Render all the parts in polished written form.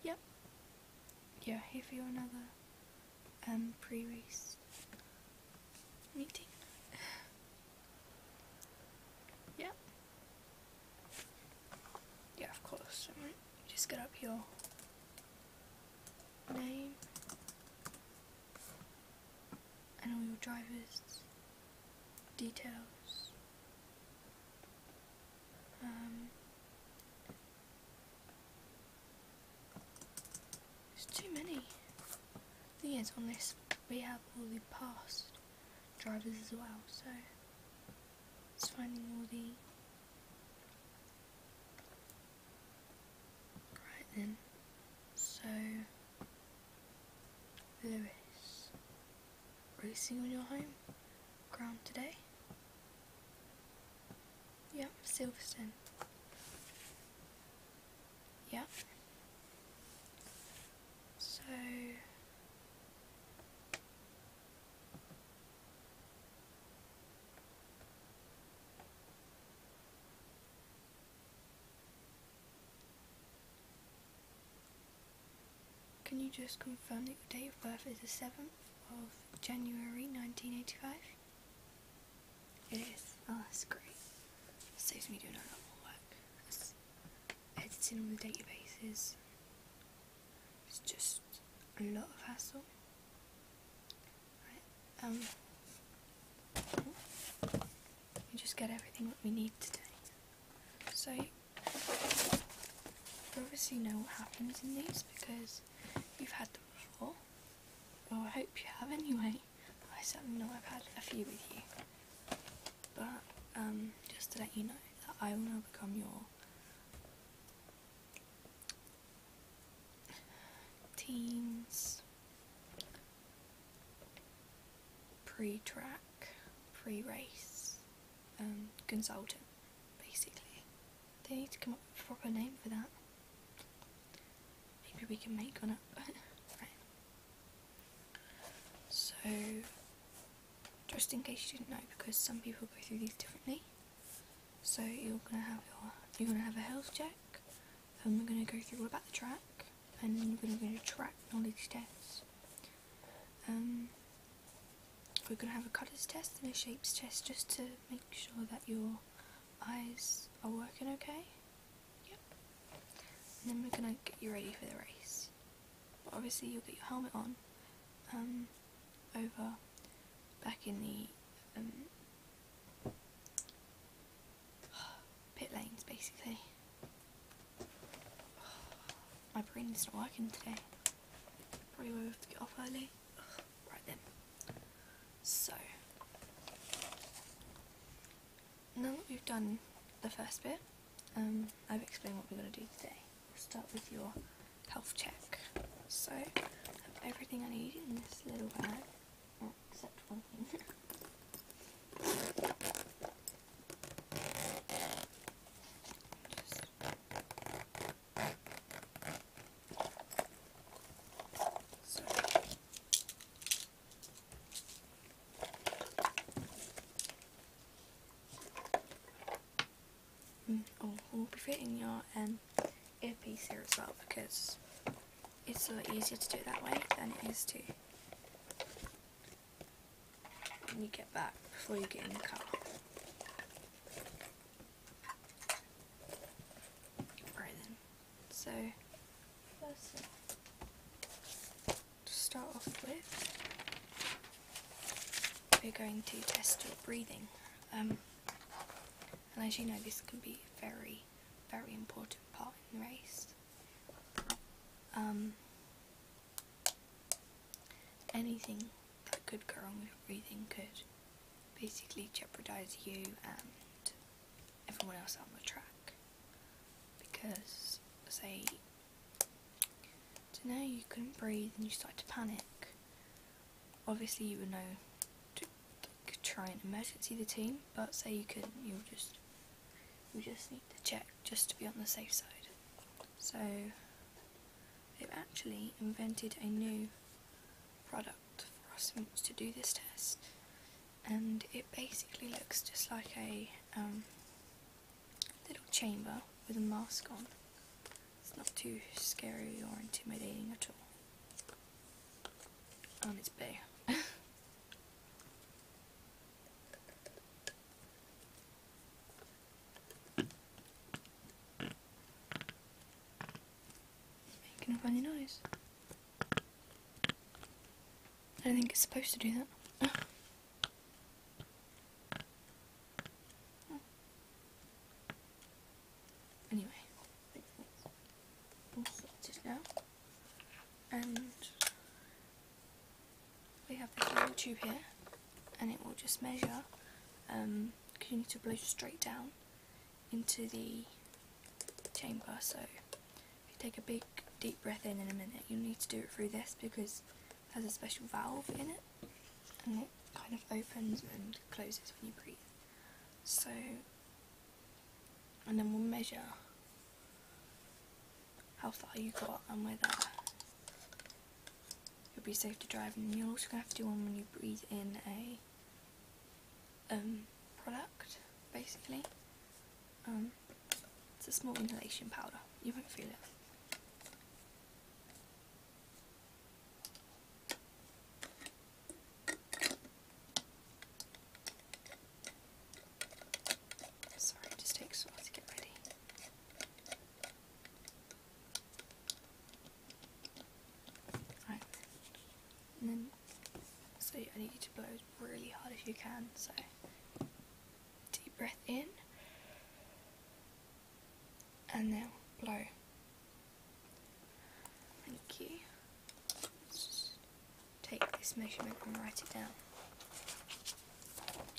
Yep. Yeah, here for another pre-race meeting. Yep. Yeah, of course. Right. Just get up your name and all your driver's details. There's too many. The thing is, on this we have all the past drivers as well, so it's finding all the... Right then, so Lewis, racing on your home ground today? Yep, Silverstone. Yep. So can you just confirm that your date of birth is the 7th of January 1985? It is. Oh, that's great. Saves me doing a lot more work. That's editing all the databases. It's just a lot of hassle. Right. We just get everything that we need today. So you obviously know what happens in these because you've had them before. Well, I hope you have anyway. I certainly know I've had a few with you. But just to let you know that I will now become your team's pre-track, pre-race consultant, basically. They need to come up with a proper name for that. Maybe we can make one up. Right. So, just in case you didn't know, because some people go through these differently. So you're gonna have a health check, and we're gonna go through all about the track, and then we're gonna do track knowledge tests. We're gonna have a colours test and a shapes test just to make sure that your eyes are working okay. Yep. And then we're gonna get you ready for the race. But obviously you'll get your helmet on over back in the pit lanes, basically. My brain is not working today. Probably won't have to get off early. Right then. So, now that we've done the first bit, I've explained what we're going to do today. We'll start with your health check. So, I have everything I need in this little bag, except one thing. We'll be fitting your earpiece here as well because it's a lot easier to do it that way than it is to when you get back before you get in the car. Right then, so first to start off with, we're going to test your breathing. And as you know, this can be a very, very important part in the race. Anything that could go wrong with your breathing could basically jeopardise you and everyone else on the track. Because, say, to know you couldn't breathe and you start to panic, obviously you would know to try and emergency the team, but say you couldn't, you just need to check just to be on the safe side. So they've actually invented a new product for us to do this test, and it basically looks just like a little chamber with a mask on. It's not too too scary or intimidating at all. And it's blue. Making a funny noise. I don't think it's supposed to do that. Anyway, I think that's all sorted now. And we have this little tube here, and it will just measure, because you need to blow straight down into the chamber. So if you take a big deep breath in a minute, you'll need to do it through this because it has a special valve in it, and it kind of opens and closes when you breathe. So, and then we'll measure how far you got and whether you'll be safe to drive. And you're also going to have to do one when you breathe in a product, basically. It's a small inhalation powder. You won't feel it. Sorry, it just takes a while to get ready. Right. And then, so I need you to blow really hard if you can. So, deep breath in. And now blow. Thank you. Let's just take this measurement and write it down.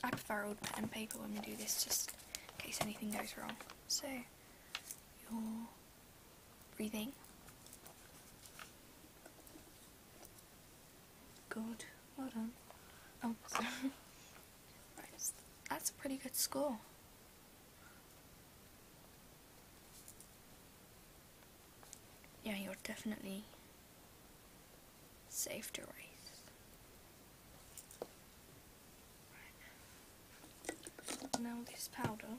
I prefer old pen and paper when we do this, just in case anything goes wrong. So you're breathing. Good. Well done. Oh, sorry. Right, that's a pretty good score. Yeah, you're definitely safe to race. Right. Now this powder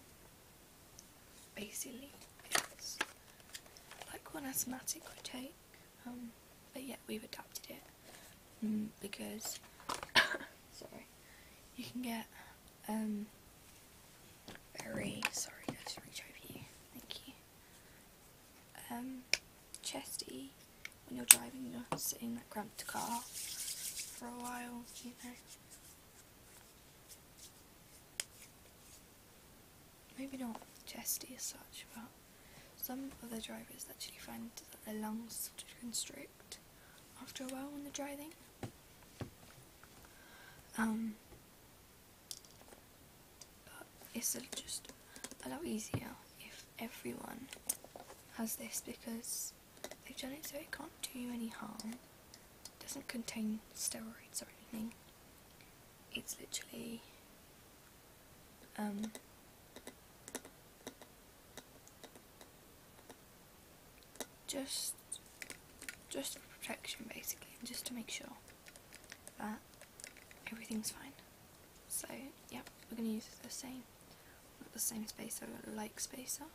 basically is like what an asthmatic would take, but yeah, we've adapted it because sorry, you can get very sorry, let's reach over you. Thank you. Chesty when you're driving, you're sitting in that cramped car for a while, you know. Maybe not chesty as such, but some other drivers actually find that their lungs sort of constrict after a while when they're driving. But it's just a lot easier if everyone has this because they've done it so it can't do you any harm. It doesn't contain steroids or anything. It's literally just for protection basically, and just to make sure that everything's fine. So yeah, we're going to use the same, not the same spacer, but a like spacer.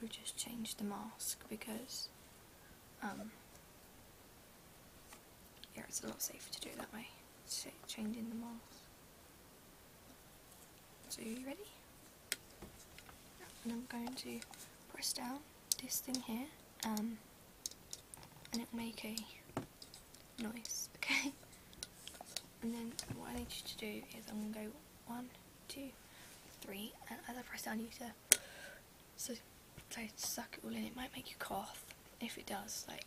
We've just changed the mask because yeah, it's a lot safer to do it that way, changing the mask. So are you ready? And I'm going to press down this thing here, and it'll make a noise, okay? And then what I need you to do is I'm going to go 1, 2, 3, and as I press down you to suck it all in. It might make you cough. If it does, like,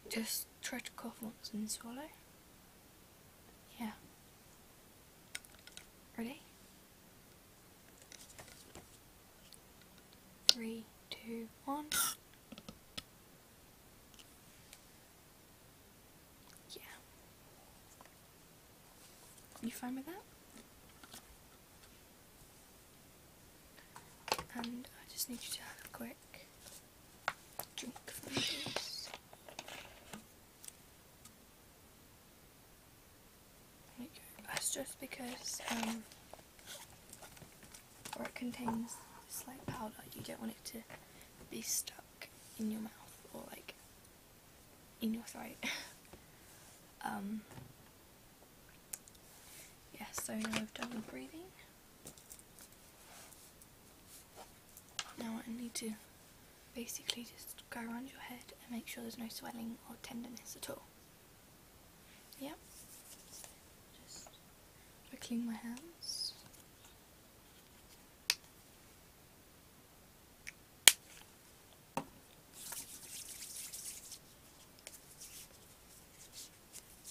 just try to cough once and swallow. Yeah. Ready? 3, 2, 1. Yeah. You fine with that? And I just need you to have a quick drink from this. There you go. That's just because where it contains this like powder, you don't want it to be stuck in your mouth or like in your throat. Yeah, so now I've done with breathing. Now I need to basically just go around your head and make sure there's no swelling or tenderness at all. Yep. Just clean my hands.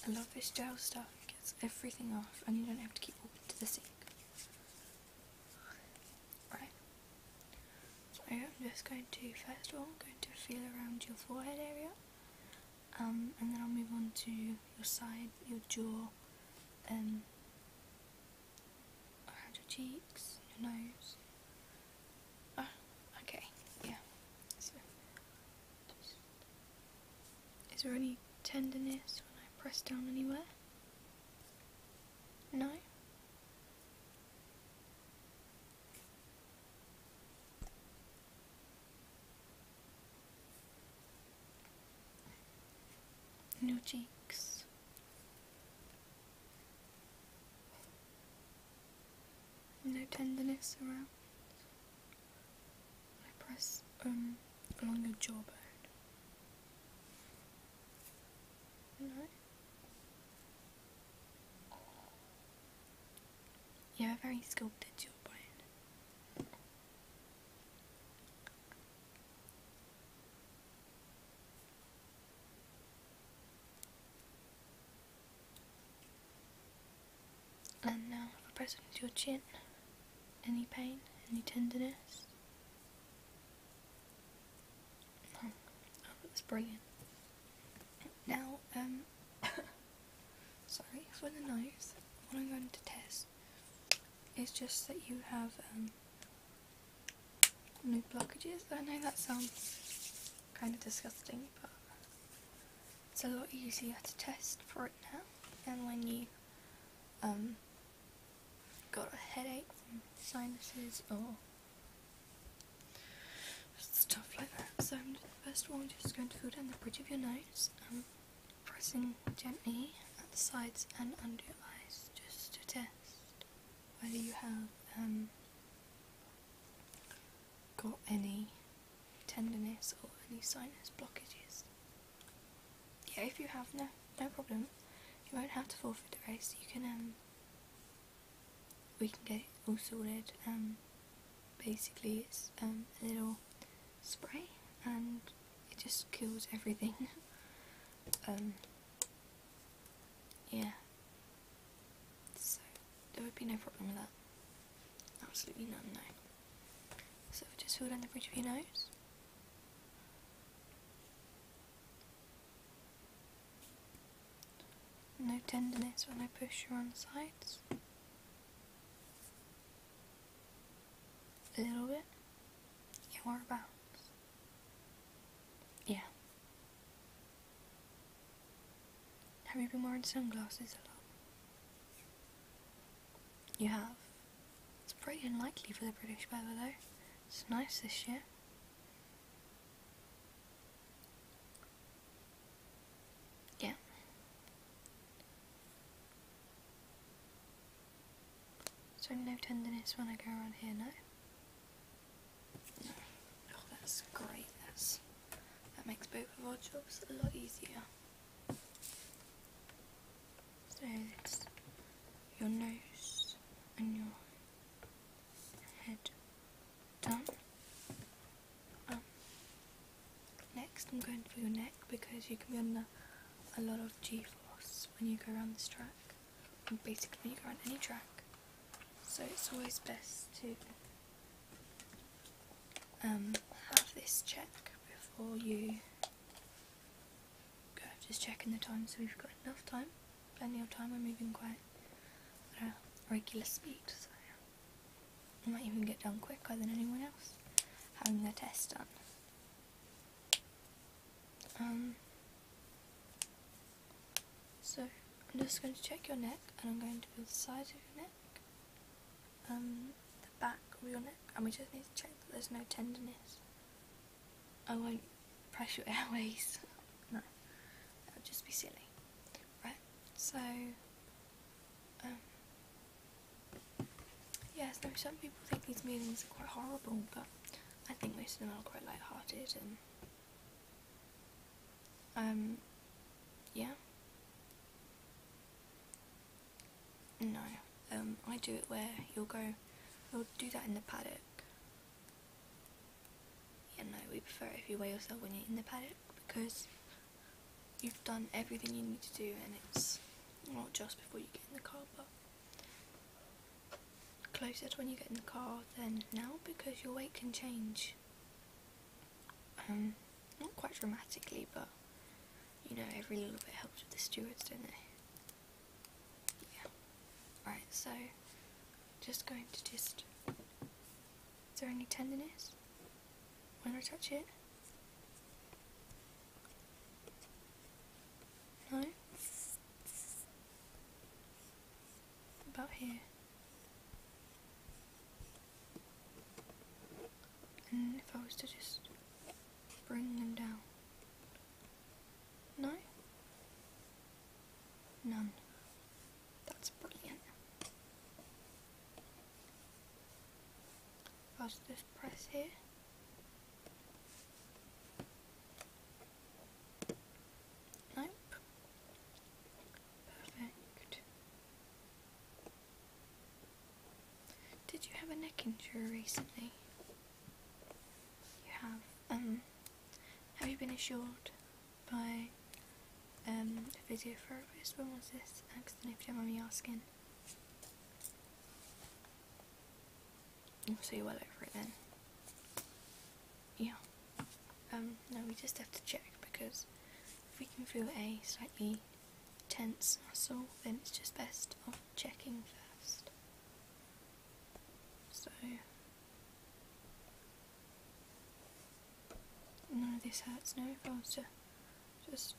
I love this gel stuff, it gets everything off and you don't have to keep walking to the sink. Right, so I'm just going to, first of all, I'm going to feel around your forehead area, and then I'll move on to your side, your jaw, around your cheeks, your nose. Okay, yeah. So, is there any tenderness when I press down anywhere? No? In your cheeks? No tenderness around? I press along your jawbone. No? You have a very sculpted jawbone. And now if I press into your chin, any pain, any tenderness? Oh, that's brilliant. Now, sorry, for the nose, what I'm going to test is just that you have no blockages. I know that sounds kind of disgusting, but it's a lot easier to test for it now than when you got a headache from sinuses or stuff like that. So first of all, I'm just going to feel down the bridge of your nose, pressing gently at the sides and under your eyes, just to test whether you have got any tenderness or any sinus blockages. Yeah, if you have, no problem. You won't have to forfeit the race. You can we can get it all sorted. Basically it's a little spray and it just kills everything. Yeah, so there would be no problem with that. Absolutely none, no. So just feel down the bridge of your nose. No tenderness when I push you on the sides. A little bit. Yeah, whereabouts? Yeah. Have you been wearing sunglasses a lot? You have? It's pretty unlikely for the British weather though. It's nice this year. Yeah. So no tenderness when I go around here, no? No. Oh, that's great. That makes both of our jobs a lot easier. So it's your nose and your head done. Next I'm going for your neck because you can be under a lot of G-force when you go around this track, and basically when you go around any track. So it's always best to have this check before you go. Just checking the time so we've got enough time, plenty of time. We're moving quite at a regular speed, so we might even get done quicker than anyone else having their test done. So I'm just going to check your neck, and I'm going to feel the sides of your neck, the back of your neck, and we just need to check that there's no tenderness I won't press your airways. No, that would just be silly. Right, so, yes, no, some people think these movies are quite horrible, but I think most of them are quite light-hearted, and, yeah. No, I do it where you'll do that in the paddock. Yeah, no, we prefer it if you weigh yourself when you're in the paddock, because you've done everything you need to do, and it's not just before you get in the car, but closer to when you get in the car than now, because your weight can change. Not quite dramatically, but you know, every little bit helps with the stewards, don't they? Yeah. Right, so just going to is there any tenderness when I touch it? No? About here. And if I was to just bring them down. No? None. That's brilliant. If I was to just press here. Nope. Perfect. Did you have a neck injury recently? You have. Have you been assured by a physiotherapist? When was this accident, if you don't mind me asking? So you're well over it then? Yeah. No, we just have to check, because if we can feel a slightly tense muscle, then it's just best of checking first. So, none of this hurts, no? If I was to just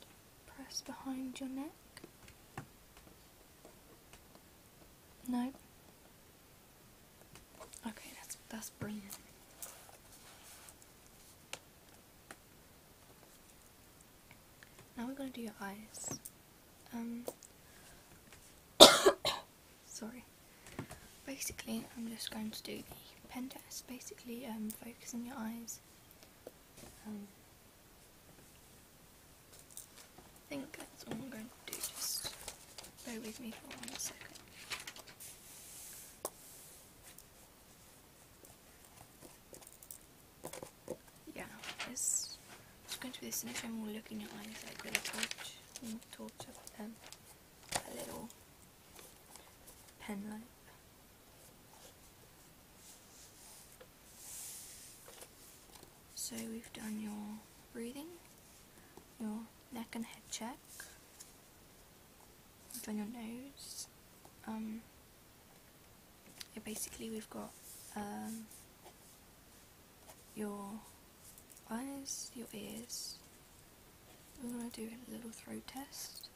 press behind your neck. No? Okay, that's brilliant. Now we're going to do your eyes. Sorry. Basically, I'm just going to do the pen test. Basically, focus on your eyes. I think that's all I'm going to do. Just bear with me for 1 second. Yeah, just going to be this, and if we'll look in your eyes like with a torch, a little pen light. So we've done your breathing, your neck and head check, we've done your nose, yeah, basically we've got your eyes, your ears. We're going to do a little throat test.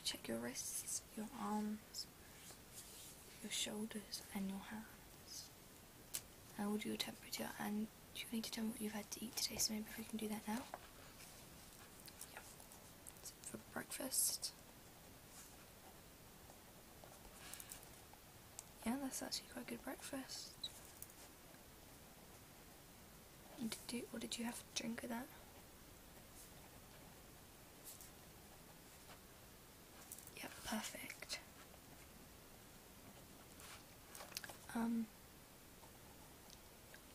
Check your wrists, your arms, your shoulders and your hands. And we'll do your temperature, and you need to tell me what you've had to eat today, so maybe if we can do that now. Yeah. So for breakfast. Yeah, that's actually quite a good breakfast. What did you have to drink with that? Yeah, perfect.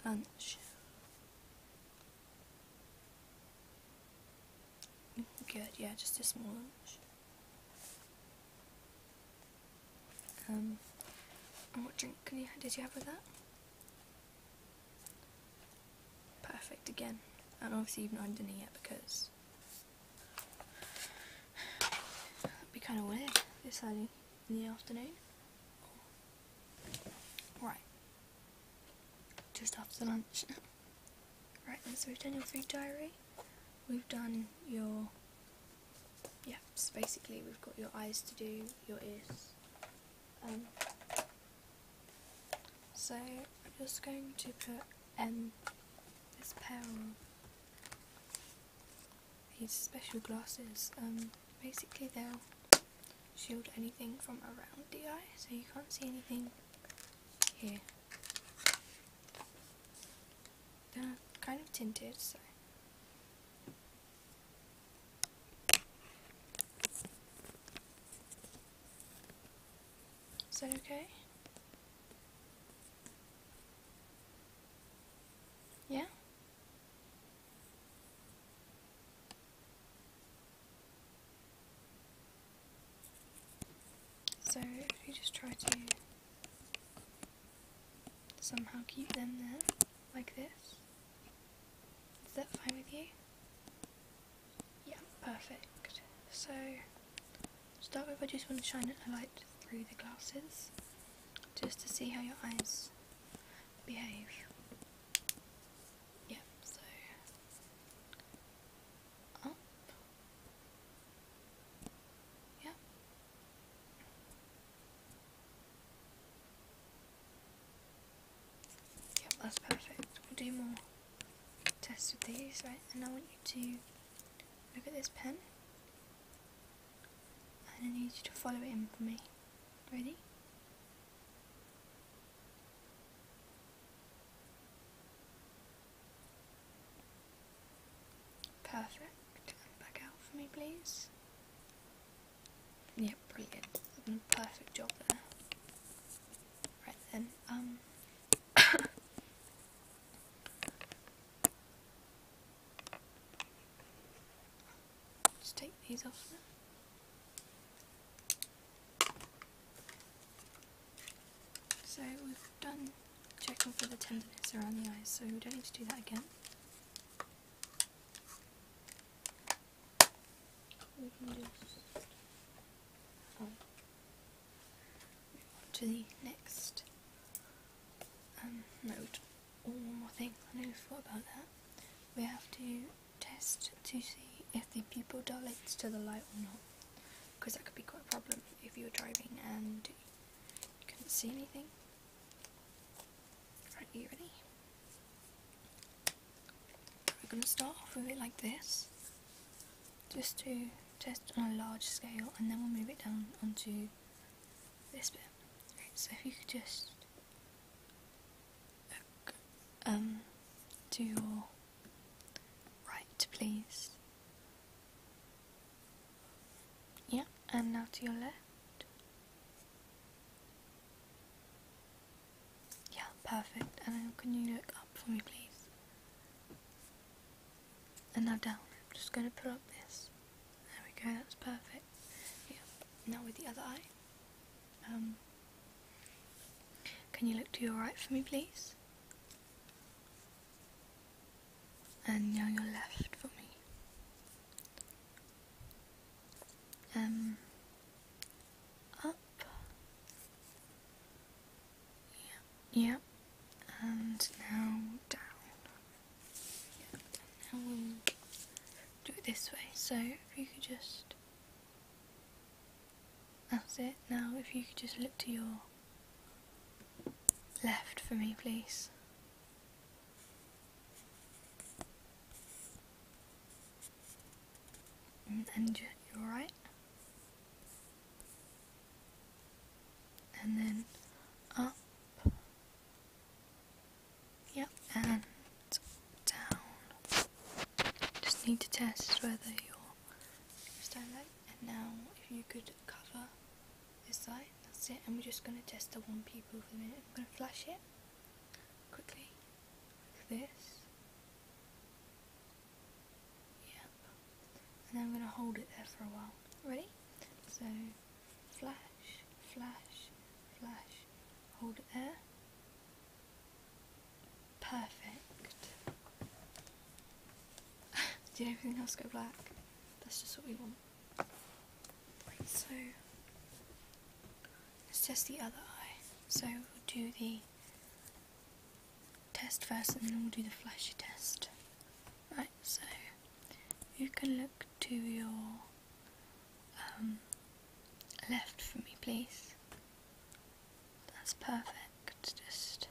Lunch. Good, yeah, just a small lunch. And what drink did you have with that? Perfect again. And obviously you've not had dinner yet, because it'd be kind of weird this early in the afternoon. Right. Just after lunch. Right then, so we've done your food diary. We've done your... Yeah, so basically we've got your eyes to do, your ears. So I'm just going to put this pair of these special glasses. Basically they'll shield anything from around the eye, so you can't see anything here. They're kind of tinted, so is that okay? Yeah? So if you just try to somehow keep them there, like this. Is that fine with you? Yeah, perfect. So, to start with, I just want to shine a light through the glasses, just to see how your eyes behave. Yeah, so, up, yeah. Yep, that's perfect. We'll do more tests with these, right? And I want you to look at this pen, and I need you to follow it in for me. Ready? Perfect. And back out for me, please. Yeah, brilliant. You've done a perfect job there. Right then, just take these off now. So we've done checking for the tenderness around the eyes, so we don't need to do that again. We can just move on to the next mode. Oh, one more thing, I nearly forgot about that. We have to test to see if the pupil dilates to the light or not, because that could be quite a problem if you were driving and you couldn't see anything. Right, are you ready? We're going to start off with it like this, just to test on a large scale, and then we'll move it down onto this bit. Right, so if you could just look to your right, please. Yeah, and now to your left. Yeah, perfect. And now can you look up for me, please? And now down. I'm just going to put up this. There we go, that's perfect. Yeah. Now with the other eye. Can you look to your right for me, please? And now your left for me. Up. Yeah. And now down. Yeah. Now we'll do it this way. So if you could just, that's it. Now if you could just look to your left for me, please. And your right. And then up. Yep, and down. Just need to test whether you're starlight. And now if you could cover this side, that's it. And we're just going to test the one pupil for a minute. I'm going to flash it quickly, like this. Yep. And then I'm going to hold it there for a while. Ready? So, flash, flash, flash. Hold it there. Perfect. Did everything else go black? That's just what we want. Right, so let's test the other eye. So we'll do the test first and then we'll do the flashy test. Right, so you can look to your left for me, please. That's perfect. Just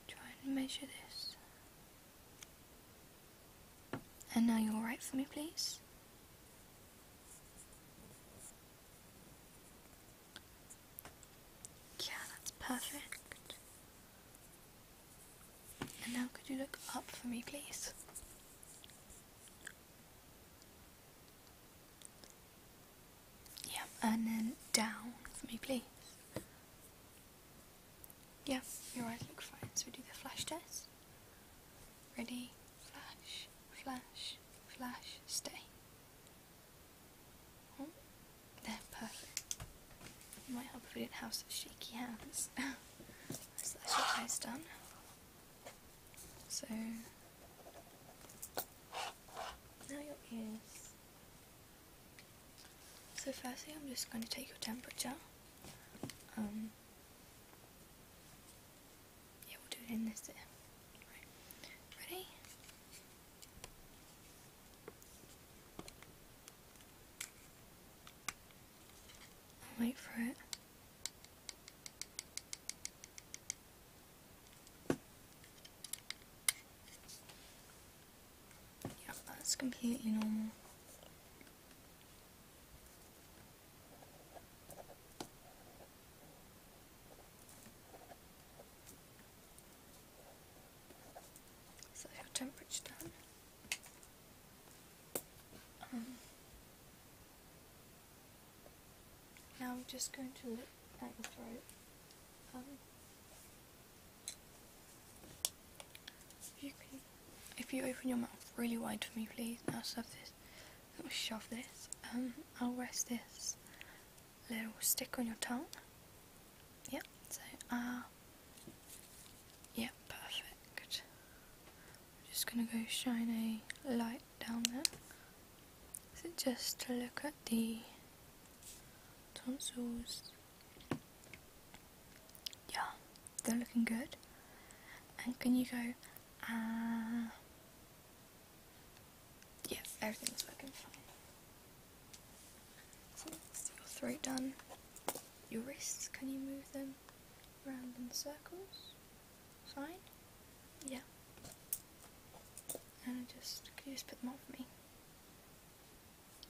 try and measure this. And now you're right for me, please. Yeah, that's perfect. And now could you look up for me, please? Yeah, and then down for me, please. Yeah, your eyes look fine. So we do the flash test. Ready? Flash, flash, flash, stay. Oh, there, perfect. It might help if we didn't have such shaky hands. So that's your eyes done. So now your ears. So firstly I'm just going to take your temperature. Yeah, we'll do it in this ear. Right. Ready? I'll wait for it. Yeah, that's completely normal. So your temperature done. Now I'm just going to look at your throat. If you open your mouth really wide for me, please. Now shove this. I'll rest this little stick on your tongue. Yep. So yeah, perfect. I'm just gonna go shine a light down there. So just to look at the tonsils. Yeah, they're looking good. And can you go, yeah, everything's working fine. So that's your throat done. Your wrists, can you move them around in circles? Fine? Yeah. And can you just put them on for me?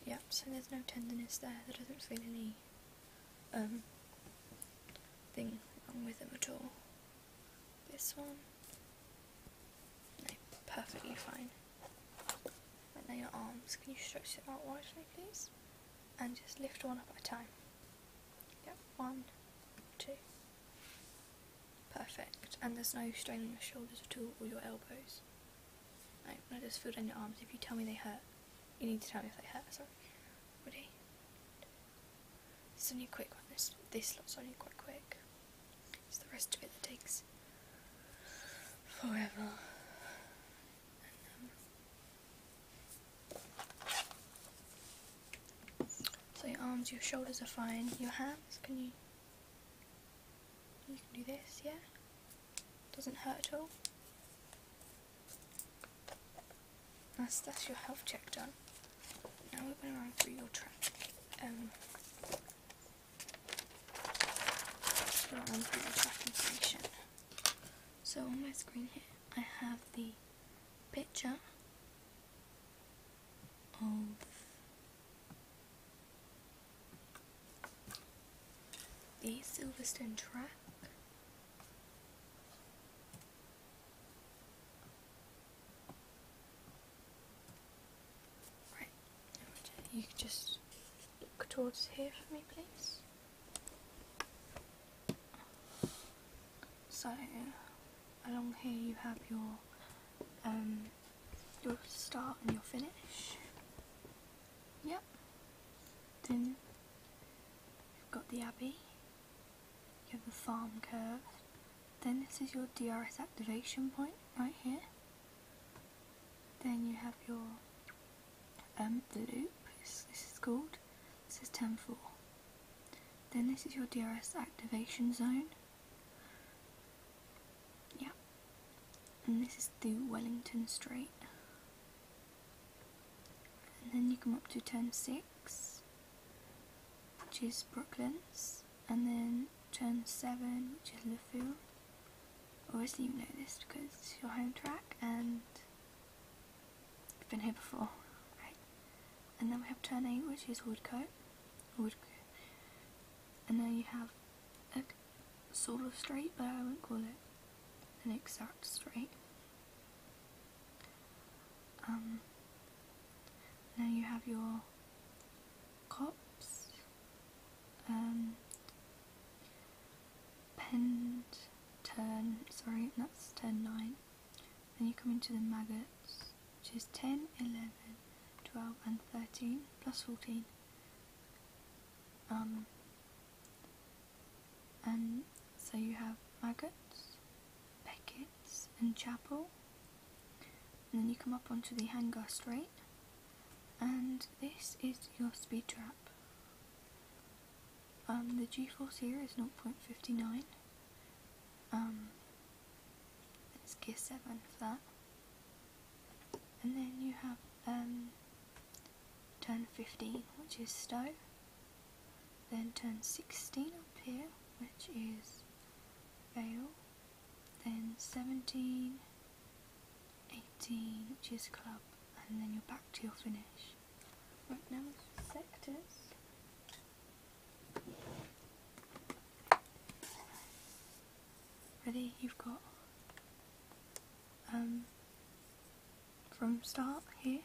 Yeah, so there's no tenderness there, there doesn't feel any thing wrong with them at all. This one, no, perfectly fine. Right, now your arms, can you stretch them out wide for me please? And just lift one up at a time. Yep, 1, 2. Perfect. And there's no strain on your shoulders at all or your elbows. No, I just feel down your arms. If you tell me they hurt, you need to tell me if they hurt, sorry. Ready? It's only a quick one, this lot's only quite quick. It's the rest of it that takes forever. So your arms, your shoulders are fine. Your hands, you can do this, yeah? Doesn't hurt at all. That's your health check done. Now we're going to run through your track. Information. So on my screen here, I have the picture of the Silverstone track. Right, you could just look towards here for me, please. So along here you have your start and your finish. Yep. Then you've got the abbey. You have the farm curve. Then this is your DRS activation point right here. Then you have your the loop. This is called. This is 10-4. Then this is your DRS activation zone. Yeah. And this is the Wellington Straight. And then you come up to turn 6, which is Brooklands, and then turn 7, which is Leffield. Obviously you know this because it's your home track, and been here before, right? And then we have turn 8, which is woodcut. And then you have a sort of straight, but I won't call it an exact straight. Now you have your cops, that's turn 9. Then you come into the maggots, which is 10, 11, 12 and 13, plus 14. And so you have maggots, beckets and chapel. And then you come up onto the hangar straight, and this is your speed trap. The G-force here is 0.59. It's gear 7 for that. And then you have turn 15, which is stow. Then turn 16 up here, which is veil. Then 17, 18, which is club, and then you're back to your finish. Right, now sectors. Ready? You've got from start here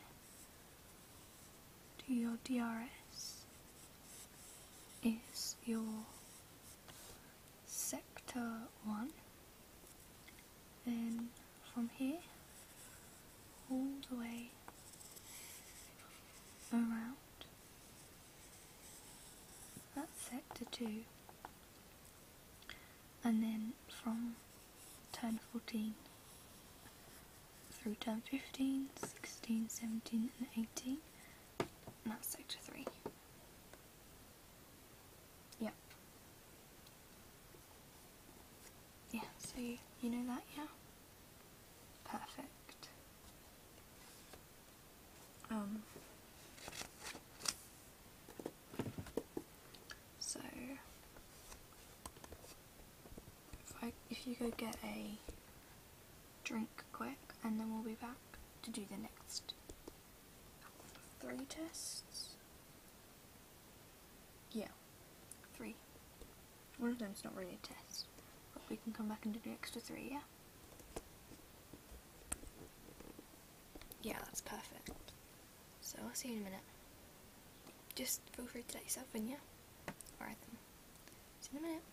to your DRS is your sector 1. Then from here all the way around, that's sector 2, and then from turn 14 through turn 15, 16, 17 and 18, and that's sector 3. Yep. Yeah, so you know that, yeah? Perfect. So if you go get a drink quick, and then we'll be back to do the next 3 tests. Yeah, 3. One of them's not really a test, but we can come back and do the extra 3, yeah? Yeah, that's perfect. So I'll see you in a minute. Just feel free to let yourself in, yeah? Alright then. See you in a minute.